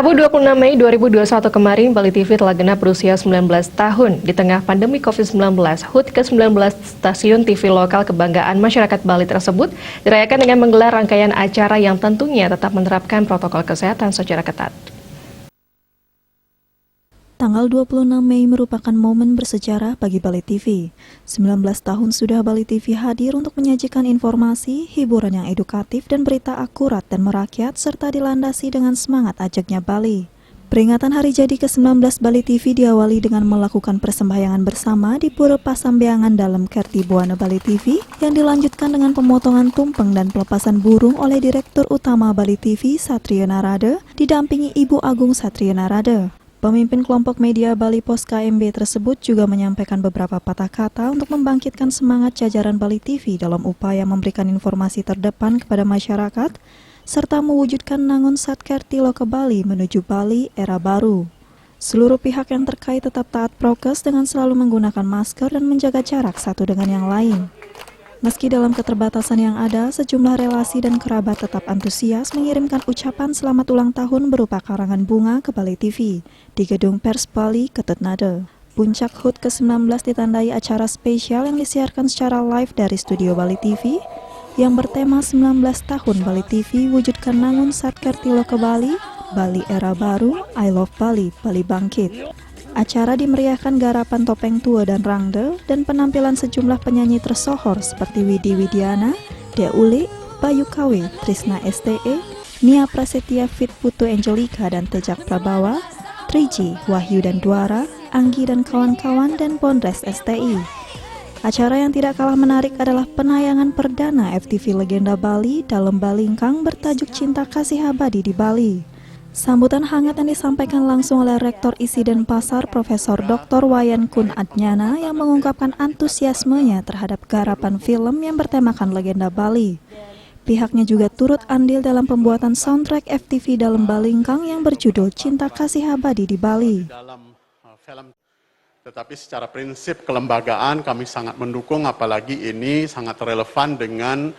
Rabu 26 Mei 2021 kemarin, Bali TV telah genap berusia 19 tahun. Di tengah pandemi COVID-19, HUT ke-19 stasiun TV lokal kebanggaan masyarakat Bali tersebut dirayakan dengan menggelar rangkaian acara yang tentunya tetap menerapkan protokol kesehatan secara ketat. Tanggal 26 Mei merupakan momen bersejarah bagi Bali TV. 19 tahun sudah Bali TV hadir untuk menyajikan informasi, hiburan yang edukatif dan berita akurat dan merakyat serta dilandasi dengan semangat ajaknya Bali. Peringatan hari jadi ke-19 Bali TV diawali dengan melakukan persembahyangan bersama di Pura Pasambeangan dalam Kerti Buana Bali TV yang dilanjutkan dengan pemotongan tumpeng dan pelepasan burung oleh Direktur Utama Bali TV Satrio Narada didampingi Ibu Agung Satrio Narada. Pemimpin kelompok media Bali Pos KMB tersebut juga menyampaikan beberapa patah kata untuk membangkitkan semangat jajaran Bali TV dalam upaya memberikan informasi terdepan kepada masyarakat, serta mewujudkan Nangun Satkerti Loka Bali menuju Bali era baru. Seluruh pihak yang terkait tetap taat prokes dengan selalu menggunakan masker dan menjaga jarak satu dengan yang lain. Meski dalam keterbatasan yang ada, sejumlah relasi dan kerabat tetap antusias mengirimkan ucapan selamat ulang tahun berupa karangan bunga ke Bali TV di Gedung Pers Bali, Ketutnade. Puncak HUT ke-19 ditandai acara spesial yang disiarkan secara live dari studio Bali TV yang bertema 19 tahun Bali TV wujudkan Nangun Satkerti Loka Bali, Bali era baru, I love Bali, Bali bangkit. Acara dimeriahkan garapan Topeng Tua dan Rangde dan penampilan sejumlah penyanyi tersohor seperti Widi Widiana, Deuli, Bayu KW, Trisna STE, Nia Prasetya Fit Putu Angelika dan Tejak Prabawa, Triji, Wahyu dan Duara, Anggi dan kawan-kawan dan Bondres STI. Acara yang tidak kalah menarik adalah penayangan perdana FTV Legenda Bali dalam Balingkang bertajuk Cinta Kasih Abadi di Bali. Sambutan hangat yang disampaikan langsung oleh Rektor ISI Denpasar Profesor Dr. Wayan Kun Adnyana yang mengungkapkan antusiasmenya terhadap garapan film yang bertemakan legenda Bali. Pihaknya juga turut andil dalam pembuatan soundtrack FTV dalam Balingkang yang berjudul Cinta Kasih Abadi di Bali. Tetapi secara prinsip kelembagaan kami sangat mendukung, apalagi ini sangat relevan dengan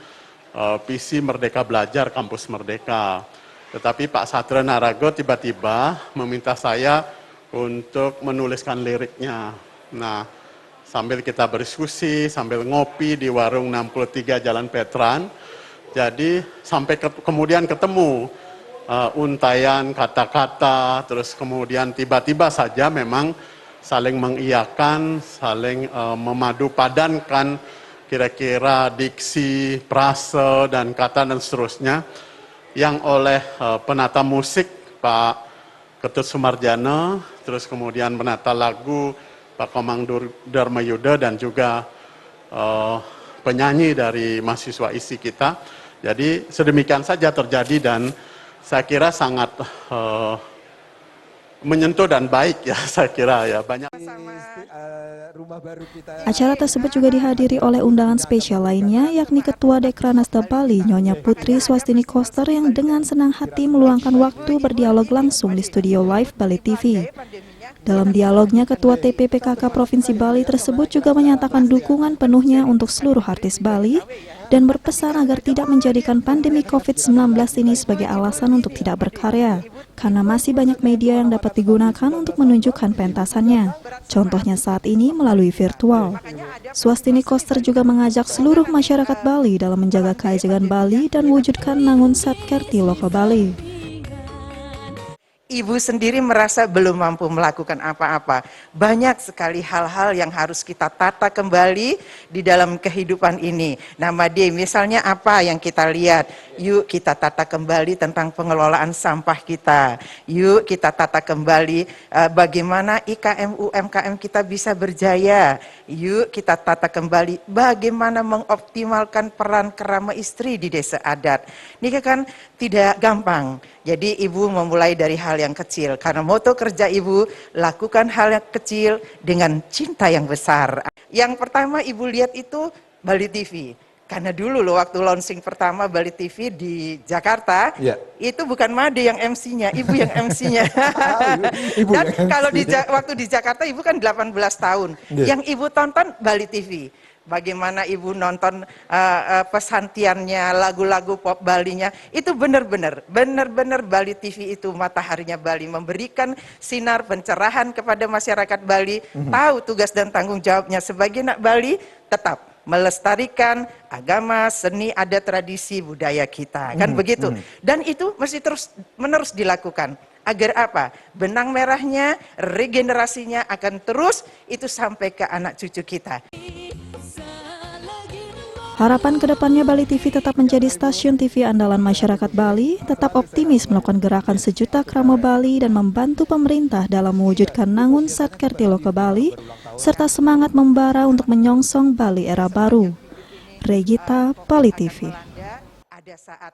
visi Merdeka Belajar Kampus Merdeka. Tetapi Pak Satrio Narada tiba-tiba meminta saya untuk menuliskan liriknya. Nah, sambil kita berdiskusi, sambil ngopi di warung 63 Jalan Petran, jadi sampai kemudian ketemu untayan kata-kata, terus kemudian tiba-tiba saja memang saling mengiyakan, saling memadu padankan kira-kira diksi, frase, dan kata dan seterusnya, yang oleh penata musik Pak Ketut Sumarjana, terus kemudian penata lagu Pak Komang Dharmayuda dan juga penyanyi dari mahasiswa ISI kita. Jadi sedemikian saja terjadi dan saya kira sangat menyentuh dan baik ya, saya kira ya, banyak. Acara tersebut juga dihadiri oleh undangan spesial lainnya, yakni Ketua Dekranasda Bali, Nyonya Putri Swastini Koster yang dengan senang hati meluangkan waktu berdialog langsung di studio live Bali TV. Dalam dialognya, Ketua TPPKK Provinsi Bali tersebut juga menyatakan dukungan penuhnya untuk seluruh artis Bali dan berpesan agar tidak menjadikan pandemi COVID-19 ini sebagai alasan untuk tidak berkarya, karena masih banyak media yang dapat digunakan untuk menunjukkan pentasannya. Contohnya saat ini melalui virtual. Swastini Koster juga mengajak seluruh masyarakat Bali dalam menjaga keajegan Bali dan wujudkan Nangun Satkerti Loka Bali. Ibu sendiri merasa belum mampu melakukan apa-apa. Banyak sekali hal-hal yang harus kita tata kembali di dalam kehidupan ini. Nama dia misalnya apa yang kita lihat. Yuk kita tata kembali tentang pengelolaan sampah kita. Yuk kita tata kembali bagaimana IKM UMKM kita bisa berjaya. Yuk kita tata kembali bagaimana mengoptimalkan peran kerama istri di desa adat. Ini kan tidak gampang. Jadi ibu memulai dari hal yang kecil. Karena moto kerja ibu, lakukan hal yang kecil dengan cinta yang besar. Yang pertama ibu lihat itu Bali TV. Karena dulu loh waktu launching pertama Bali TV di Jakarta, itu bukan Made yang MC-nya, ibu yang MC-nya. Dan kalau waktu di Jakarta ibu kan 18 tahun. Yang ibu tonton Bali TV. bagaimana Ibu nonton pesantiannya, lagu-lagu pop Balinya, itu benar-benar Bali TV itu mataharinya Bali, memberikan sinar pencerahan kepada masyarakat Bali, tahu tugas dan tanggung jawabnya sebagai anak Bali, tetap melestarikan agama, seni, adat, tradisi, budaya kita, kan begitu. Dan itu mesti terus menerus dilakukan. Agar apa? Benang merahnya, regenerasinya akan terus itu sampai ke anak cucu kita. Harapan kedepannya Bali TV tetap menjadi stasiun TV andalan masyarakat Bali, tetap optimis melakukan gerakan sejuta krama Bali dan membantu pemerintah dalam mewujudkan Nangun Satkertilo ke Bali, serta semangat membara untuk menyongsong Bali era baru. Regita, Bali TV. Ada saat